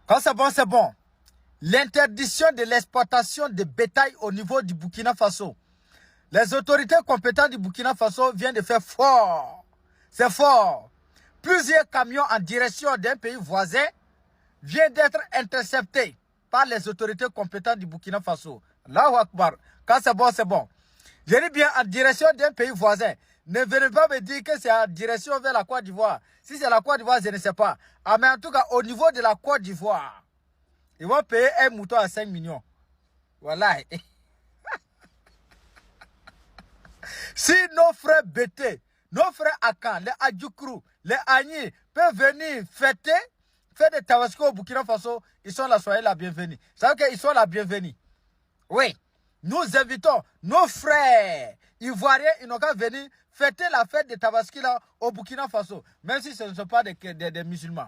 Quand c'est bon, c'est bon. L'interdiction de l'exportation de bétail au niveau du Burkina Faso. Les autorités compétentes du Burkina Faso viennent de faire fort. C'est fort. Plusieurs camions en direction d'un pays voisin viennent d'être interceptés par les autorités compétentes du Burkina Faso. Allahu Akbar. Quand c'est bon, c'est bon. Je dis bien en direction d'un pays voisin. Ne venez pas me dire que c'est en direction vers la Côte d'Ivoire. Si c'est la Côte d'Ivoire, je ne sais pas. Ah, mais en tout cas, au niveau de la Côte d'Ivoire, ils vont payer un mouton à 5 millions. Voilà. Si nos frères Bété, nos frères Akan, les Adjoukrou, les Agni peuvent venir fêter, faire des Tabasko au Burkina Faso, ils sont là, soyez la bienvenue. Ça veut dire qu'ils sont la bienvenue. Oui. Nous invitons nos frères ivoiriens, ils n'ont qu'à venir fêter la fête de Tabaski là au Burkina Faso, même si ce ne sont pas des musulmans.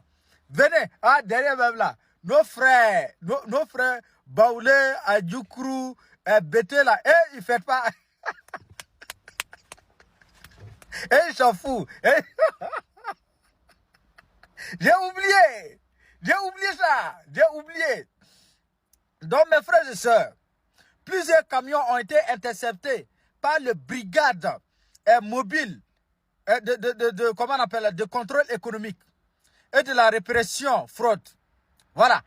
Venez, ah, derrière même là, nos frères Baoulé, Adjoukrou, Bété là, et ils ne fêtent pas. Et ils s'en foutent. J'ai oublié ça, j'ai oublié. Donc mes frères et sœurs, plusieurs camions ont été interceptés par le brigade mobile comment on appelle, de contrôle économique et de la répression fraude. Voilà.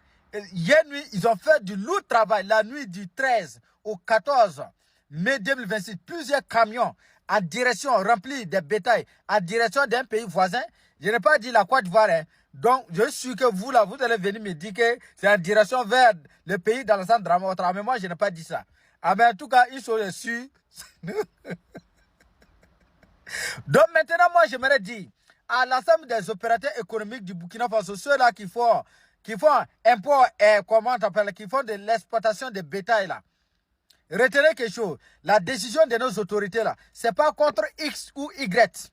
Hier nuit, ils ont fait du lourd travail. La nuit du 13 au 14 mai 2026, plusieurs camions en direction remplis de bétail, en direction d'un pays voisin. Je n'ai pas dit la Côte d'Ivoire. Hein. Donc, je suis que vous, là, vous allez venir me dire que c'est en direction vers le pays dans le centre drama. Mais moi, je n'ai pas dit ça. Ah, mais en tout cas, ils sont reçus. Donc, maintenant, moi, j'aimerais dire à l'ensemble des opérateurs économiques du Burkina Faso, ceux-là qui font import et comment t'appelles, qui font de l'exploitation de bétail, là. Retenez quelque chose. La décision de nos autorités, là, c'est pas contre X ou Y.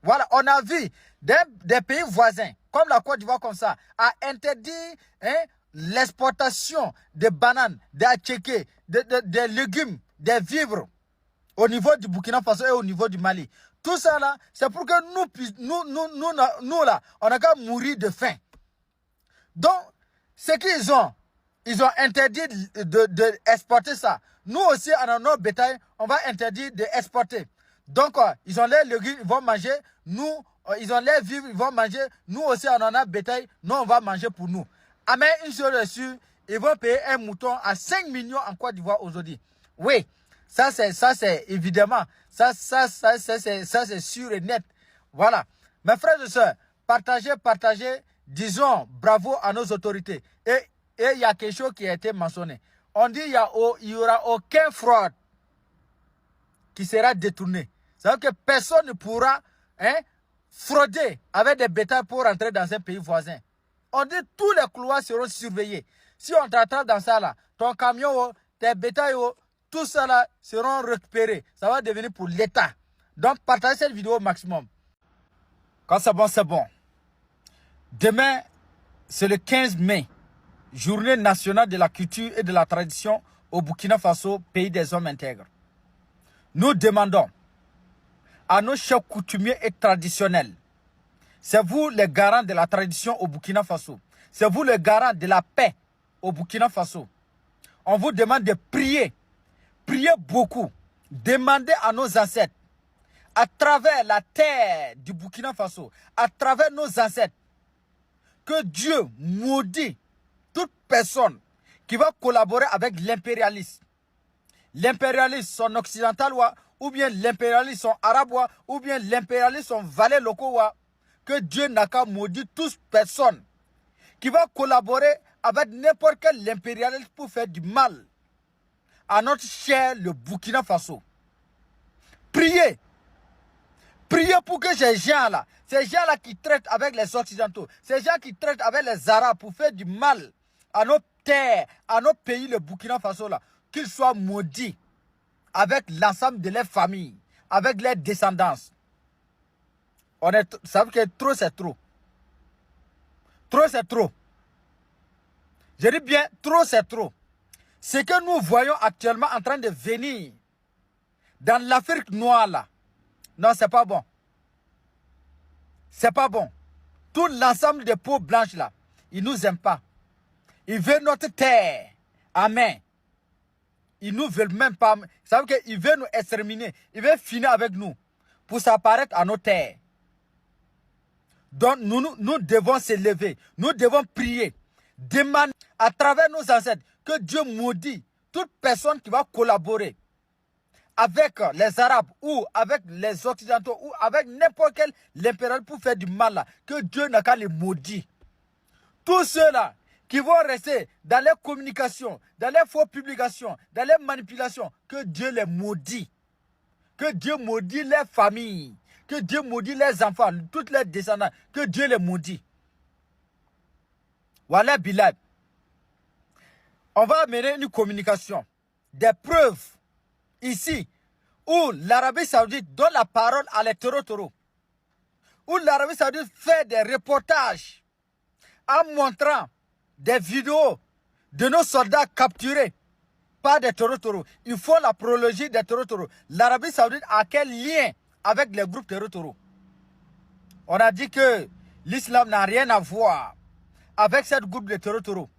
Voilà, on a vu des pays voisins, comme la Côte d'Ivoire comme ça, a interdit l'exportation de bananes, d'atchéké, des légumes, des vivres au niveau du Burkina Faso et au niveau du Mali. Tout ça là, c'est pour que nous là, on n'a qu'à mourir de faim. Donc, ce qu'ils ont, ils ont interdit d'exporter ça. Nous aussi, en nos bétail, on va interdire d'exporter. Donc, ils ont les légumes, ils vont manger. Nous, ils ont les vivres, ils vont manger. Nous aussi, on en a bétail. Nous, on va manger pour nous. Ah, mais une chose est sûre, ils vont payer un mouton à 5 millions en Côte d'Ivoire aujourd'hui. Oui, ça c'est évidemment, ça c'est sûr et net. Voilà. Mes frères et sœurs, partagez, disons bravo à nos autorités. Et il y a quelque chose qui a été mentionné. On dit il n'y aura aucun fraude qui sera détourné. C'est-à-dire que personne ne pourra frauder avec des bétails pour rentrer dans un pays voisin. On dit tous les couloirs seront surveillés. Si on t'attrape dans ça là, ton camion, tes bétails, tout ça là seront récupérés. Ça va devenir pour l'État. Donc partagez cette vidéo au maximum. Quand c'est bon, c'est bon. Demain, c'est le 15 mai. Journée nationale de la culture et de la tradition au Burkina Faso, pays des hommes intègres. Nous demandons à nos chefs coutumiers et traditionnels, c'est vous les garants de la tradition au Burkina Faso, c'est vous les garants de la paix au Burkina Faso. On vous demande de prier, prier beaucoup, demandez à nos ancêtres, à travers la terre du Burkina Faso, à travers nos ancêtres, que Dieu maudit toute personne qui va collaborer avec l'impérialisme. L'impérialisme sont occidental ou bien l'impérialisme sont arabe ou bien l'impérialisme sont valets locaux. Que Dieu n'a qu'à maudire toute personne qui va collaborer avec n'importe quel impérialisme pour faire du mal à notre cher le Burkina Faso. Priez. Priez pour que ces gens-là qui traitent avec les Occidentaux, ces gens qui traitent avec les Arabes pour faire du mal à nos terres, à nos pays, le Burkina Faso, là, qu'ils soient maudits avec l'ensemble de leurs familles, avec leurs descendants. Ça veut dire que trop, c'est trop. Trop, c'est trop. Je dis bien, trop, c'est trop. Ce que nous voyons actuellement en train de venir dans l'Afrique noire, là, non, c'est pas bon. C'est pas bon. Tout l'ensemble des peaux blanches, là, ils nous aiment pas. Ils veulent notre terre. Amen. Ils nous veulent même pas. Ça veut dire qu'ils veulent nous exterminer. Ils veulent finir avec nous pour s'apparaître à nos terres. Donc nous devons se lever. Nous devons prier. Demander à travers nos ancêtres que Dieu maudit toute personne qui va collaborer avec les Arabes ou avec les Occidentaux ou avec n'importe quel l'impérial pour faire du mal là, que Dieu n'a qu'à les maudire. Tous ceux-là qui vont rester dans les communications, dans les fausses publications, dans les manipulations, que Dieu les maudit. Que Dieu maudit les familles, que Dieu maudit les enfants, toutes les descendants, que Dieu les maudit. Voilà Bilal. On va amener une communication, des preuves ici où l'Arabie Saoudite donne la parole à les taureaux, où l'Arabie Saoudite fait des reportages en montrant des vidéos de nos soldats capturés par des taureaux. Il faut la prologie des taureaux. L'Arabie Saoudite a quel lien avec les groupes taureaux? On a dit que l'islam n'a rien à voir avec ce groupe de taureaux.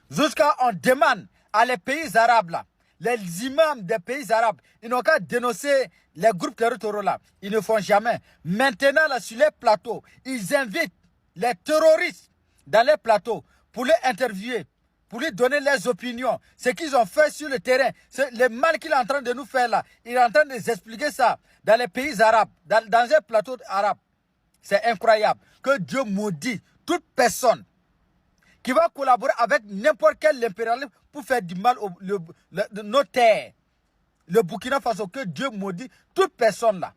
Jusqu'à on demande à les pays arabes là, les imams des pays arabes, ils n'ont qu'à dénoncer les groupes taureaux là. Ils ne font jamais. Maintenant là, sur les plateaux, ils invitent les terroristes dans les plateaux pour les interviewer, pour lui donner leurs opinions, ce qu'ils ont fait sur le terrain, le mal qu'il est en train de nous faire là. Il est en train de nous expliquer ça dans les pays arabes, dans un plateau arabe. C'est incroyable. Que Dieu maudit toute personne qui va collaborer avec n'importe quel impérialisme pour faire du mal nos terres. Le Burkina Faso, que Dieu maudit toute personne là.